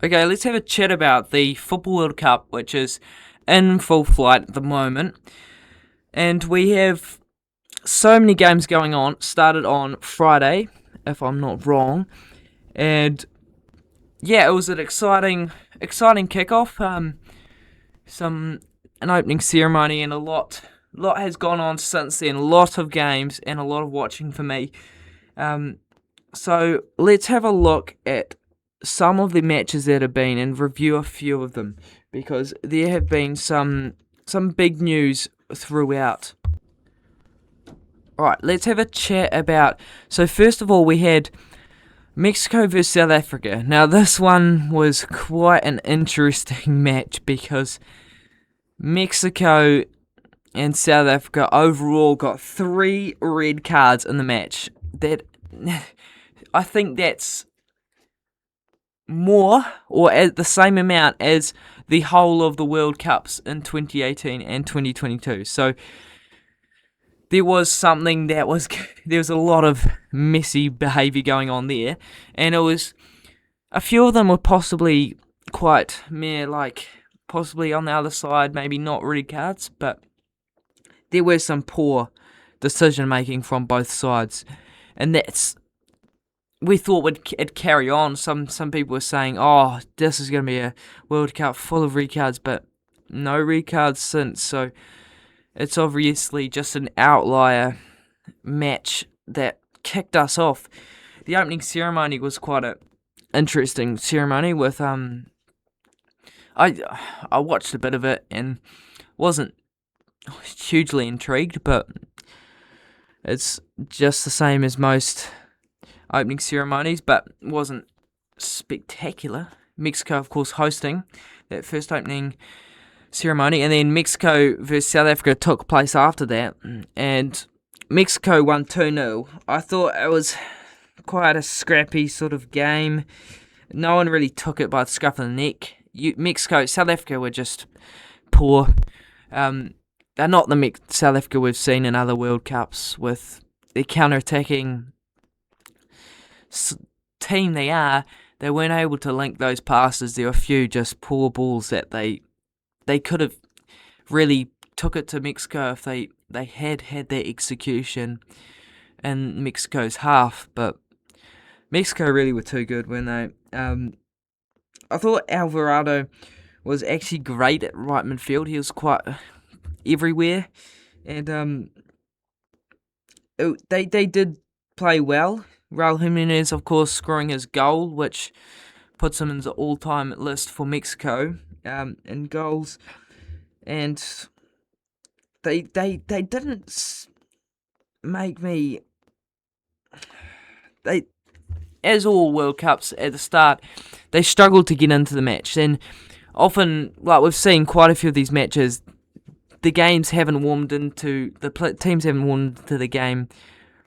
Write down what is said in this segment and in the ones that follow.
Okay, let's have a chat about the FIFA World Cup, which is in full flight at the moment. And we have so many games going on. Started on Friday, if I'm not wrong. And yeah, it was an exciting kickoff. An opening ceremony and a lot has gone on since then. A lot of games and a lot of watching for me. So let's have a look at some of the matches that have been and review a few of them, because there have been some big news throughout. Alright, let's have a chat about... So first of all, we had Mexico versus South Africa. Now this one was quite an interesting match because Mexico and South Africa overall got 3 red cards in the match. I think that's more or at the same amount as the whole of the World Cups in 2018 and 2022. So there was there was a lot of messy behaviour going on there, and a few of them were possibly quite possibly on the other side, maybe not red cards, but there was some poor decision making from both sides, and we thought it'd carry on. Some people were saying, oh, this is going to be a World Cup full of red cards, but no red cards since, so it's obviously just an outlier match that kicked us off. The opening ceremony was quite an interesting ceremony with, I watched a bit of it and wasn't hugely intrigued, but it's just the same as most opening ceremonies, but wasn't spectacular. Mexico, of course, hosting that first opening ceremony, and then Mexico versus South Africa took place after that, and Mexico won 2-0. I thought it was quite a scrappy sort of game. No one really took it by the scruff of the neck. South Africa were just poor. They're not the South Africa we've seen in other World Cups with their counter-attacking team they are. They weren't able to link those passes. There were a few just poor balls that they could have really took it to Mexico if they had their execution in Mexico's half, but Mexico really were too good when they... I thought Alvarado was actually great at right midfield. He was quite everywhere, and they did play well. Raul Jimenez, of course, scoring his goal, which puts him in the all-time list for Mexico in goals, and they didn't make me... As all World Cups at the start, they struggled to get into the match, and often, like we've seen quite a few of these matches, the teams haven't warmed into the game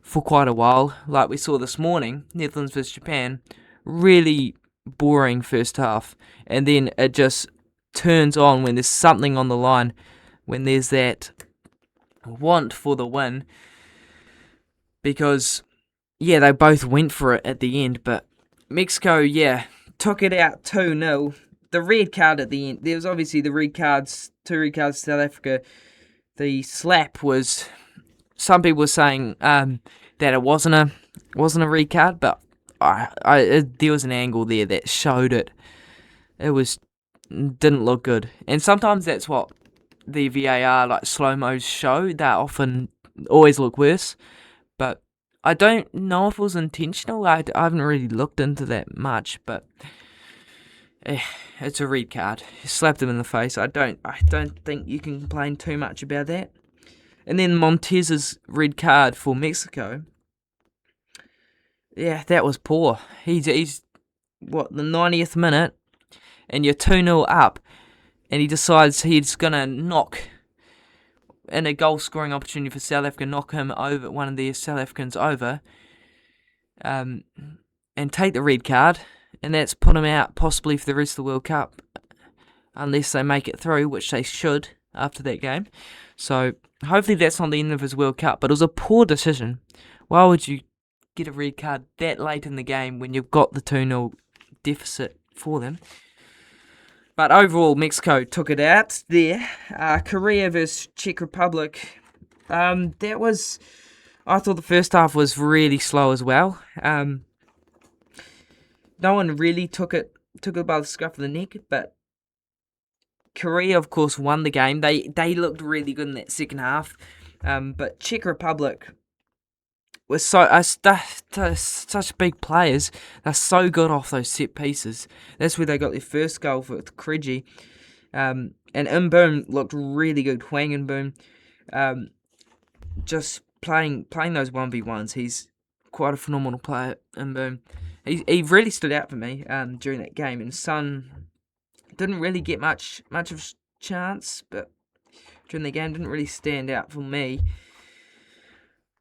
for quite a while. Like we saw this morning, Netherlands vs Japan, really boring first half, and then it just turns on when there's something on the line, when there's that want for the win, because they both went for it at the end, but Mexico, took it out 2-0. The red card at the end, there was obviously the red cards, 2 red cards to South Africa. The slap was, some people were saying that it wasn't a red card, but there was an angle there that showed it. It didn't look good, and sometimes that's what the VAR, like slow-mos, show. They often always look worse, but I don't know if it was intentional. I haven't really looked into that much, but it's a red card. He slapped him in the face. I don't think you can complain too much about that. And then Montez's red card for Mexico. Yeah, that was poor. He's the 90th minute, and you're 2-0 up, and he decides he's gonna knock in a goal scoring opportunity for South Africa, knock one of their South Africans over, and take the red card, and that's put him out possibly for the rest of the World Cup, unless they make it through, which they should after that game. So hopefully that's not the end of his World Cup, but it was a poor decision. Why would you get a red card that late in the game when you've got the 2-0 deficit for them? But overall, Mexico took it out there. Korea versus Czech Republic. I thought the first half was really slow as well. No one really took it by the scruff of the neck, but Korea, of course, won the game. They looked really good in that second half. But Czech Republic was such big players. They're so good off those set pieces. That's where they got their first goal with Krejci. And Mboum looked really good. Hwang Mboum, just playing those 1v1s. He's quite a phenomenal player. Mboum, he really stood out for me during that game. And Son didn't really get much of a chance, but during the game didn't really stand out for me.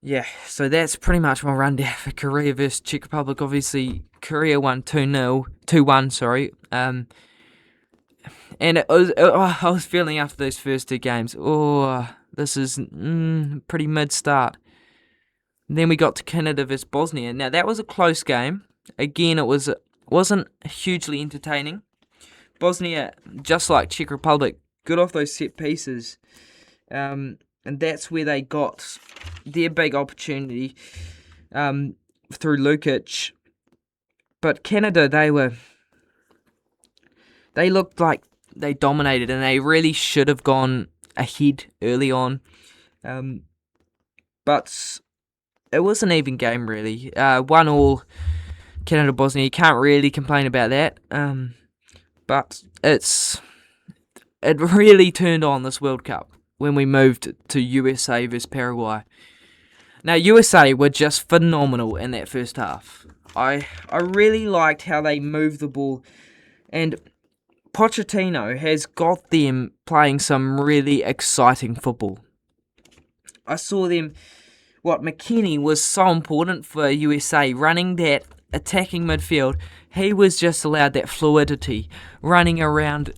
Yeah, so that's pretty much my rundown for Korea versus Czech Republic. Obviously, Korea won 2-1, sorry. And I was feeling after those first two games, this is pretty mid-start. Then we got to Canada versus Bosnia. Now, that was a close game. Again, wasn't hugely entertaining. Bosnia, just like Czech Republic, good off those set pieces. And that's where they got their big opportunity through Lukic. But Canada, they looked like they dominated, and they really should have gone ahead early on. But it was an even game, really. 1-1 Canada-Bosnia. You can't really complain about that. But it really turned on this World Cup when we moved to USA versus Paraguay. Now, USA were just phenomenal in that first half. I really liked how they moved the ball, and Pochettino has got them playing some really exciting football. I saw them, McKennie was so important for USA, running that attacking midfield. He was just allowed that fluidity, running around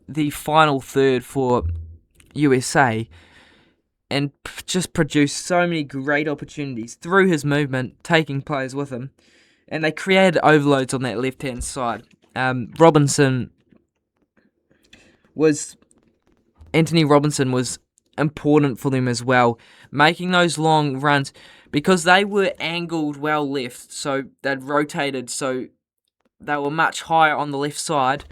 the final third for USA, and just produced so many great opportunities through his movement, taking players with him. And they created overloads on that left-hand side. Anthony Robinson was important for them as well, making those long runs because they were angled well left, so they'd rotated, so they were much higher on the left side,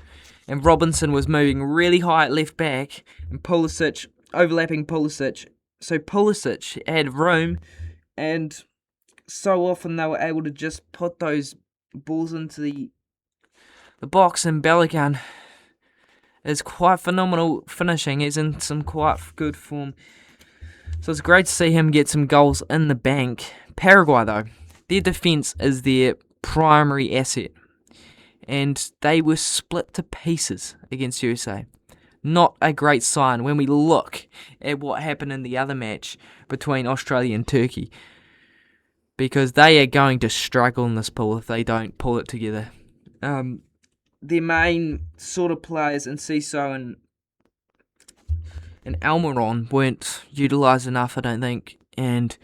and Robinson was moving really high at left back, and Pulisic, overlapping Pulisic, so Pulisic had room, and so often they were able to just put those balls into the box, and Balogun is quite phenomenal finishing. He's in some quite good form. So it's great to see him get some goals in the bank. Paraguay, though, their defence is their primary asset. And they were split to pieces against USA. Not a great sign when we look at what happened in the other match between Australia and Turkey. Because they are going to struggle in this pool if they don't pull it together. Their main sort of players, Enciso and Almiron, weren't utilised enough, I don't think. And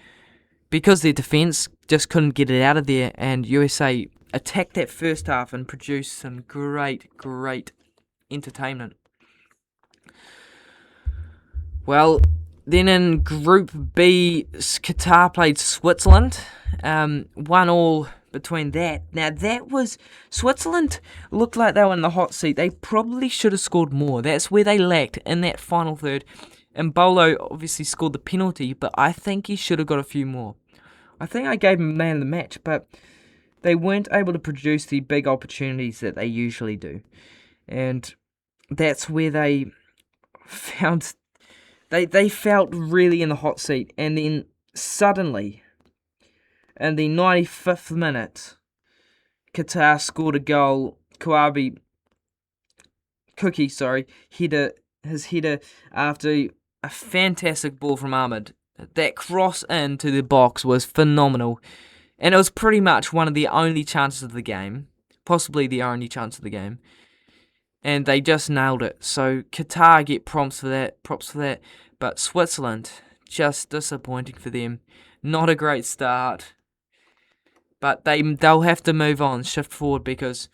because their defence just couldn't get it out of there, and USA attacked that first half and produced some great entertainment. Well, then in Group B, Qatar played Switzerland. 1-1 between that. Now, Switzerland looked like they were in the hot seat. They probably should have scored more. That's where they lacked in that final third. And Bolo obviously scored the penalty, but I think he should have got a few more. I think I gave him man of the match, but they weren't able to produce the big opportunities that they usually do. And that's where they found... They felt really in the hot seat. And then suddenly, in the 95th minute, Qatar scored a goal. Cookie, his header after a fantastic ball from Ahmed. That cross into the box was phenomenal. And it was pretty much one of the only chances of the game. Possibly the only chance of the game. And they just nailed it. So Qatar get props for that. But Switzerland, just disappointing for them. Not a great start. But they'll have to move on, shift forward, because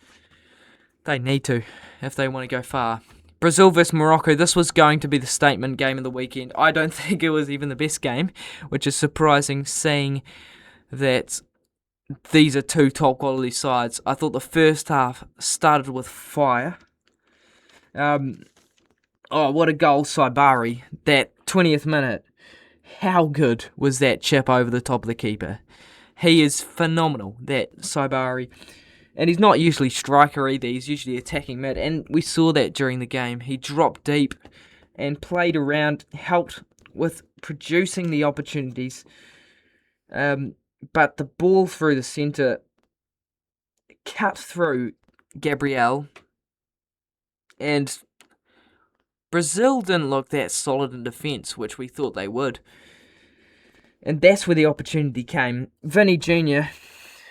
they need to. if they want to go far. Brazil vs Morocco, this was going to be the statement game of the weekend. I don't think it was even the best game, which is surprising seeing that these are two top quality sides. I thought the first half started with fire. What a goal, Saibari. That 20th minute. How good was that chip over the top of the keeper? He is phenomenal, that Saibari. And he's not usually striker either, he's usually attacking mid. And we saw that during the game. He dropped deep and played around, helped with producing the opportunities. But the ball through the centre cut through Gabriel. And Brazil didn't look that solid in defence, which we thought they would. And that's where the opportunity came. Vinny Jr.,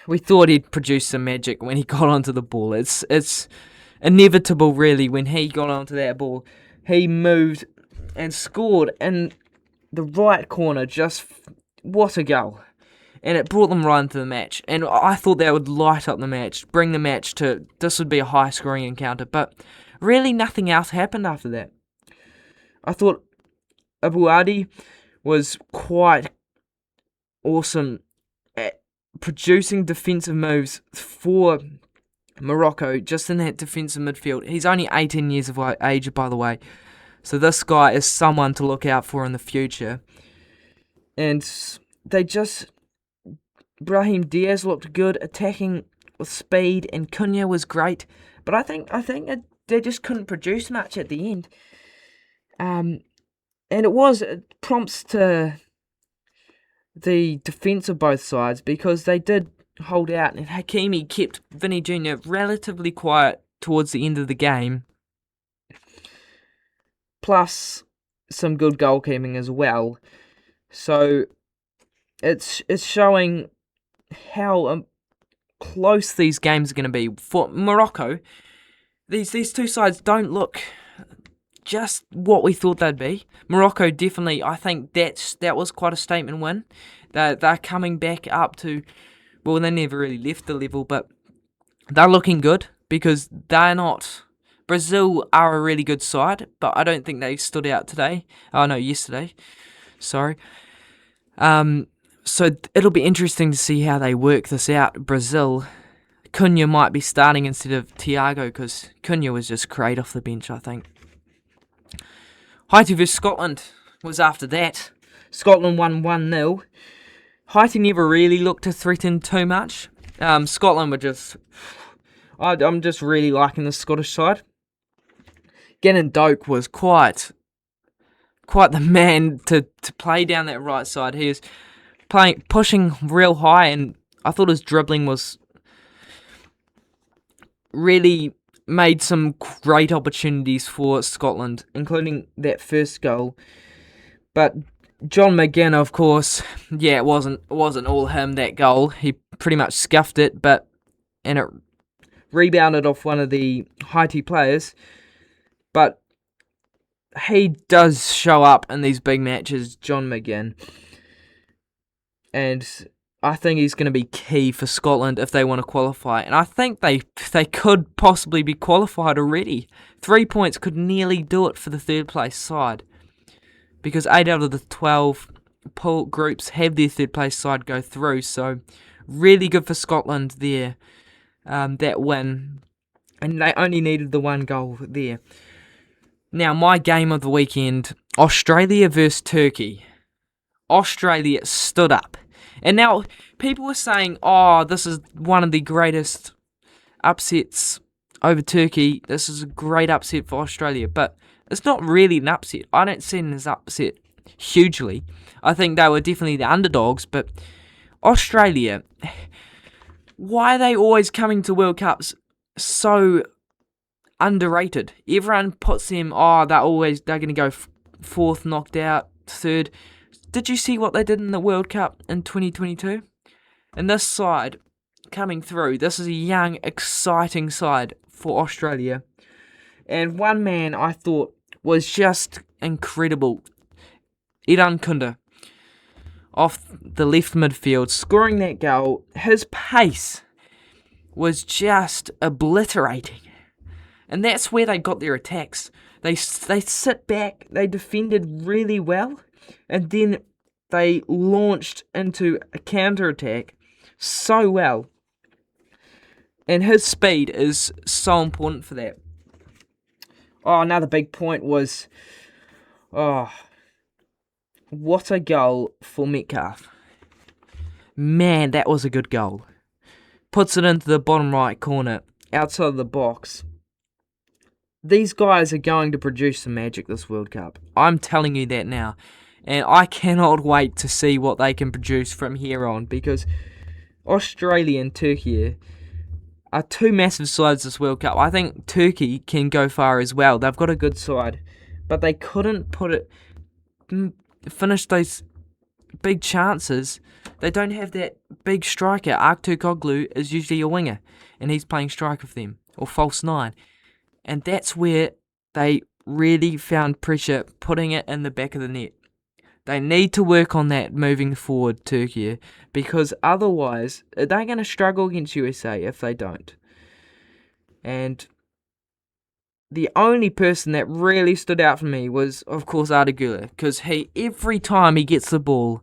we thought he'd produce some magic when he got onto the ball. It's inevitable, really, when he got onto that ball. He moved and scored in the right corner. Just what a goal. And it brought them right into the match. And I thought that would light up the match, bring the match to, this would be a high-scoring encounter. But really nothing else happened after that. I thought Abu Adi was quite awesome at producing defensive moves for Morocco, just in that defensive midfield. He's only 18 years of age, by the way. So this guy is someone to look out for in the future. And they just... Brahim Diaz looked good, attacking with speed, and Cunha was great. But I think they just couldn't produce much at the end. And it prompts to the defence of both sides, because they did hold out, and Hakimi kept Vinny Jr. relatively quiet towards the end of the game. Plus some good goalkeeping as well. So it's showing how close these games are going to be. For Morocco, these two sides don't look just what we thought they'd be. Morocco definitely, I think that was quite a statement win. They're coming back up to, well, they never really left the level, but they're looking good, because they're not... Brazil are a really good side, but I don't think they stood out today. Oh no, yesterday. Sorry. So it'll be interesting to see how they work this out. Brazil, Cunha might be starting instead of Thiago, because Cunha was just great off the bench, I think. Haiti vs Scotland was after that. Scotland won 1-0. Haiti never really looked to threaten too much. Scotland were just... I'm just really liking the Scottish side. Gannon Doak was quite the man to play down that right side. He was pushing real high, and I thought his dribbling was really made some great opportunities for Scotland, including that first goal. But John McGinn, of course, yeah, it wasn't all him, that goal. He pretty much scuffed it, and it rebounded off one of the Haiti players. But he does show up in these big matches, John McGinn. And I think he's going to be key for Scotland if they want to qualify. And I think they could possibly be qualified already. 3 points could nearly do it for the third place side. Because 8 out of the 12 pool groups have their third place side go through. So really good for Scotland there, that win. And they only needed the one goal there. Now, my game of the weekend, Australia versus Turkey. Australia stood up. And now, people were saying, this is one of the greatest upsets over Turkey. This is a great upset for Australia. But it's not really an upset. I don't see it as an upset hugely. I think they were definitely the underdogs. But Australia, why are they always coming to World Cups so underrated? Everyone puts them, they're going to go fourth, knocked out, third. Did you see what they did in the World Cup in 2022? And this side coming through, this is a young, exciting side for Australia. And one man I thought was just incredible, Iran Kunda, off the left midfield, scoring that goal. His pace was just obliterating. And that's where they got their attacks. They sit back, they defended really well, and then they launched into a counter-attack so well. And his speed is so important for that. Oh, another big point was, what a goal for Metcalf. Man, that was a good goal. Puts it into the bottom right corner, outside of the box. These guys are going to produce some magic this World Cup. I'm telling you that now. And I cannot wait to see what they can produce from here on, because Australia and Turkey are two massive sides this World Cup. I think Turkey can go far as well. They've got a good side, but they couldn't finish those big chances. They don't have that big striker. Aktürkoğlu is usually a winger, and he's playing striker for them, or false nine. And that's where they really found pressure putting it in the back of the net. They need to work on that moving forward, Turkey, because otherwise they're going to struggle against USA if they don't. And the only person that really stood out for me was, of course, Arda Güler, because every time he gets the ball,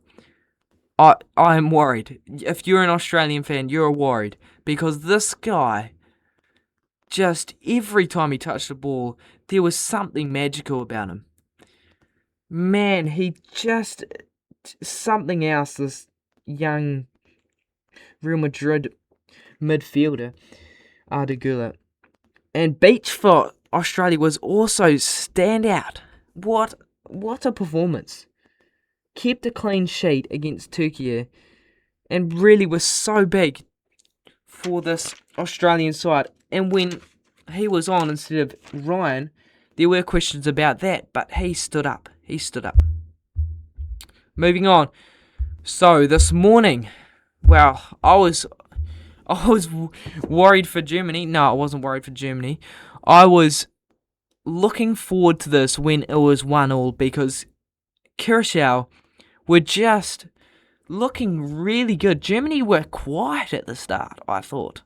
I am worried. If you're an Australian fan, you're worried, because this guy, just every time he touched the ball, there was something magical about him. Man, he just something else, this young Real Madrid midfielder, Arda Güler. And Beach for Australia was also standout. What a performance. Kept a clean sheet against Turkey and really was so big for this Australian side. And when he was on instead of Ryan, there were questions about that, but he stood up. Moving on. So this morning, well, I was worried for Germany. No, I wasn't worried for Germany. I was looking forward to this when it was 1-1, because Curacao were just looking really good. Germany were quiet at the start, I thought.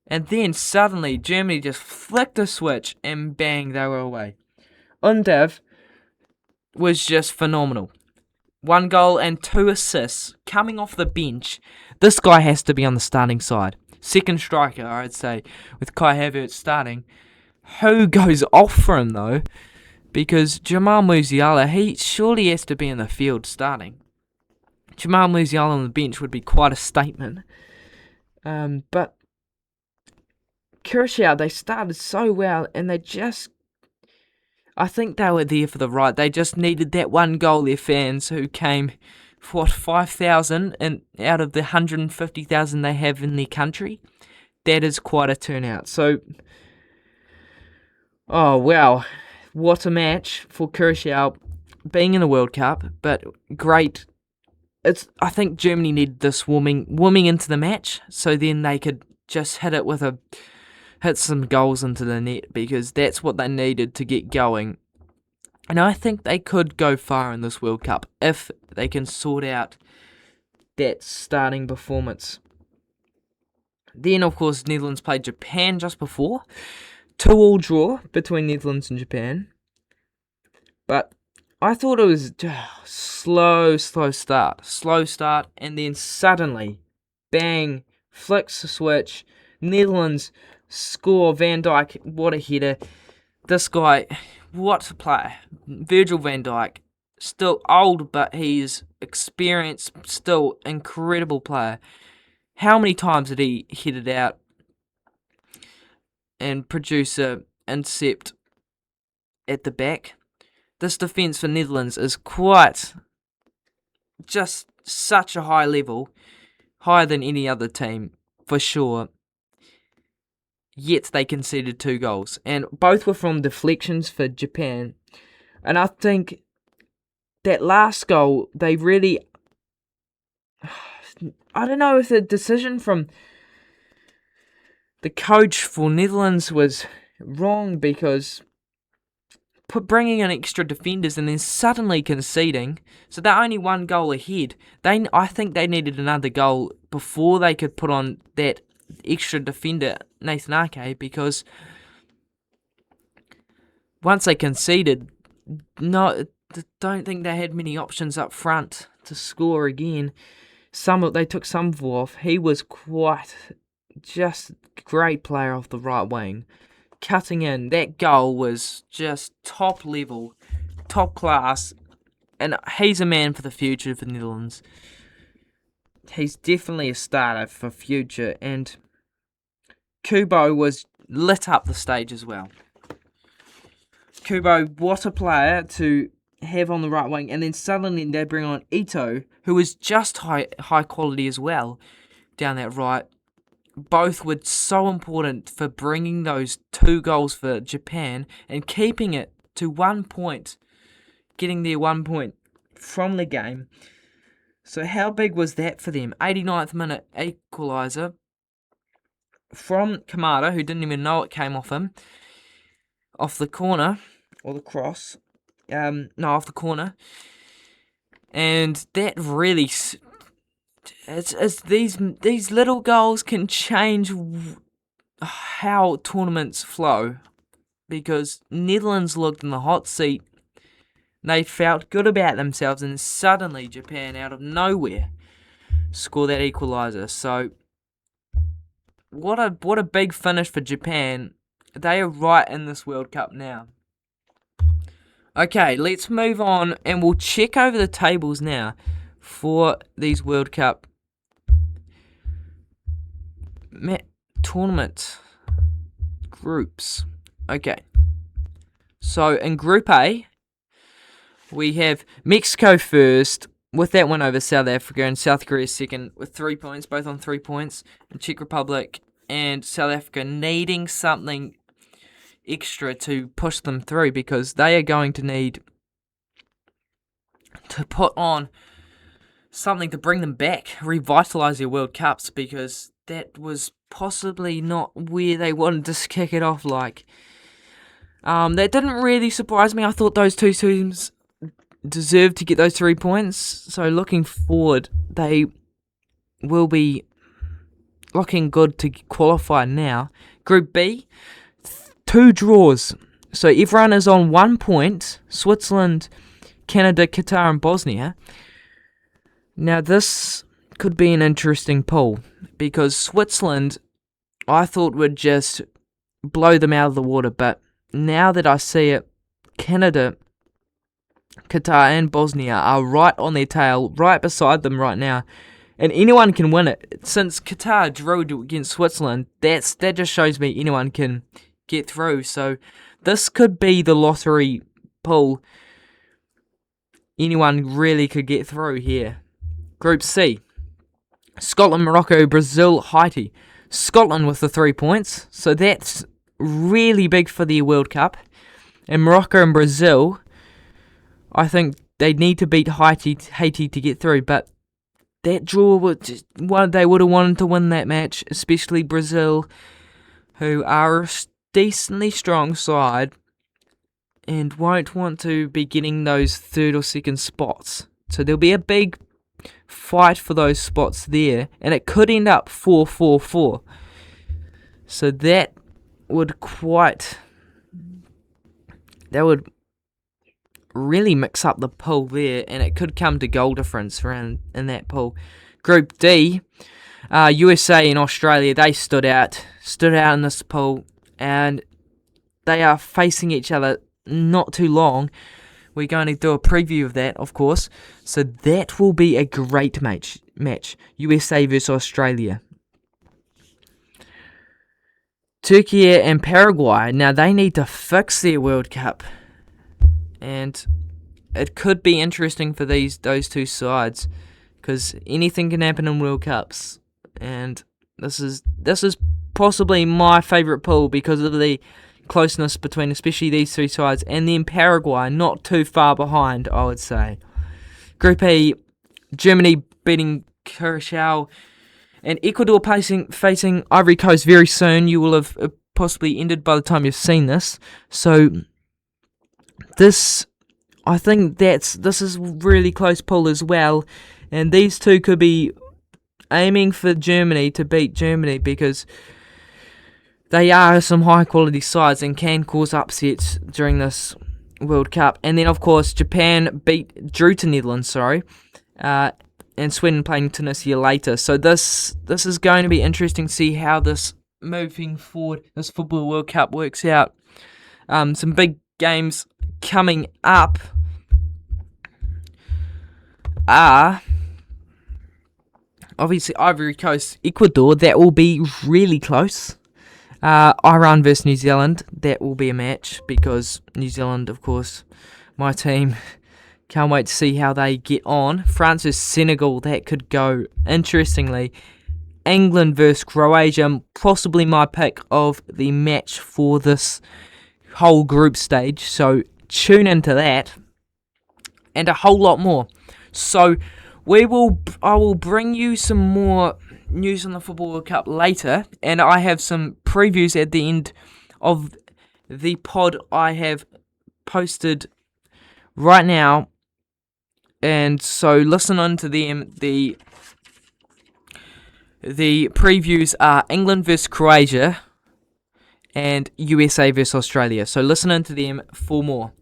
And then suddenly Germany just flicked a switch and bang, they were away. Undav was just phenomenal. 1 goal and 2 assists coming off the bench. This guy has to be on the starting side. Second striker, I'd say, with Kai Havertz starting. Who goes off for him, though? Because Jamal Musiala, he surely has to be in the field starting. Jamal Musiala on the bench would be quite a statement. But Curacao, they started so well, and I think they were there for the right. They just needed that 1 goal, their fans, who came, 5,000 out of the 150,000 they have in their country. That is quite a turnout. So, oh, wow. What a match for Curacao being in the World Cup, but great. I think Germany needed this warming into the match, so then they could just hit some goals into the net, because that's what they needed to get going. And I think they could go far in this World Cup if they can sort out that starting performance. Then, of course, Netherlands played Japan just before. 2-2 draw between Netherlands and Japan. But I thought it was slow start, and then suddenly, bang, flicks the switch. Netherlands score. Van Dijk, what a header. This guy, what a player. Virgil van Dijk, still old, but he's experienced, still incredible player. How many times did he hit it out and produce a intercept at the back? This defence for Netherlands is quite just such a high level, higher than any other team, for sure. Yet they conceded 2 goals, and both were from deflections for Japan. And I think that last goal, they really, I don't know if the decision from the coach for Netherlands was wrong, because bringing in extra defenders and then suddenly conceding, so they're only 1 goal ahead. I think they needed another goal before they could put on that extra defender, Nathan Ake, because once they conceded, no, don't think they had many options up front to score again. They took some off. He was quite just great player off the right wing, cutting in. That goal was just top level, top class, and he's a man for the future for the Netherlands. He's definitely a starter for future, and Kubo was lit up the stage as well. Kubo, what a player to have on the right wing, and then suddenly they bring on Ito, who is just high quality as well, down that right. Both were so important for bringing those 2 goals for Japan and keeping it to 1 point, getting their 1 point from the game. So how big was that for them? 89th minute equaliser from Kamada, who didn't even know it came off him, off the corner, or the cross. Off the corner. And that really... It's these little goals can change how tournaments flow, because Netherlands looked in the hot seat. They felt good about themselves, and suddenly Japan, out of nowhere, scored that equaliser. So, what a big finish for Japan. They are right in this World Cup now. Okay, let's move on, and we'll check over the tables now for these World Cup tournament groups. Okay, so in Group A, we have Mexico first with that win over South Africa, and South Korea second with 3 points, both on 3 points. And Czech Republic and South Africa needing something extra to push them through, because they are going to need to put on something to bring them back, revitalise their World Cups, because that was possibly not where they wanted to kick it off like. That didn't really surprise me. I thought those two teams deserved to get those 3 points. So looking forward, they will be looking good to qualify now. Group B, 2 draws. So everyone is on 1 point. Switzerland, Canada, Qatar and Bosnia. Now this could be an interesting pool, because Switzerland, I thought, would just blow them out of the water, but now that I see it, Canada, Qatar and Bosnia are right on their tail, right beside them right now, and anyone can win it. Since Qatar drew against Switzerland, that just shows me anyone can get through. So this could be the lottery pool. Anyone really could get through here. Group C, Scotland, Morocco, Brazil, Haiti. Scotland with the 3 points, so that's really big for the World Cup. And Morocco and Brazil, I think they need to beat Haiti to get through, but that draw was they would have wanted to win that match, especially Brazil, who are a decently strong side and won't want to be getting those 3rd or 2nd spots. So there'll be a big fight for those spots there, and it could end up 4-4-4. So that would really mix up the pool there, and it could come to goal difference around in that pool. Group D, USA and Australia, they stood out in this pool, and they are facing each other not too long. We're going to do a preview of that, of course. So that will be a great match. USA versus Australia. Turkey and Paraguay. Now they need to fix their World Cup. And it could be interesting for those two sides, because anything can happen in World Cups. And this is possibly my favourite pool because of the closeness between especially these 3 sides, and then Paraguay not too far behind, I would say. Group E, Germany beating Curacao, and Ecuador facing Ivory Coast very soon. You will have possibly ended by the time you've seen this. So I think this is a really close pool as well, and these two could be aiming for Germany to beat Germany, because they are some high quality sides and can cause upsets during this World Cup. And then, of course, Japan drew to Netherlands, and Sweden playing Tunisia later. So this is going to be interesting to see how this moving forward, this Football World Cup works out. Some big games coming up are obviously Ivory Coast, Ecuador. That will be really close. Iran versus New Zealand. That will be a match because New Zealand, of course, my team. Can't wait to see how they get on. France versus Senegal. That could go interestingly. England versus Croatia. Possibly my pick of the match for this whole group stage. So tune into that. And a whole lot more. So I will bring you some more news on the Football World Cup later, and I have some previews at the end of the pod I have posted right now, and so listen on to them. The previews are England versus Croatia and USA versus Australia, so listen into them for more.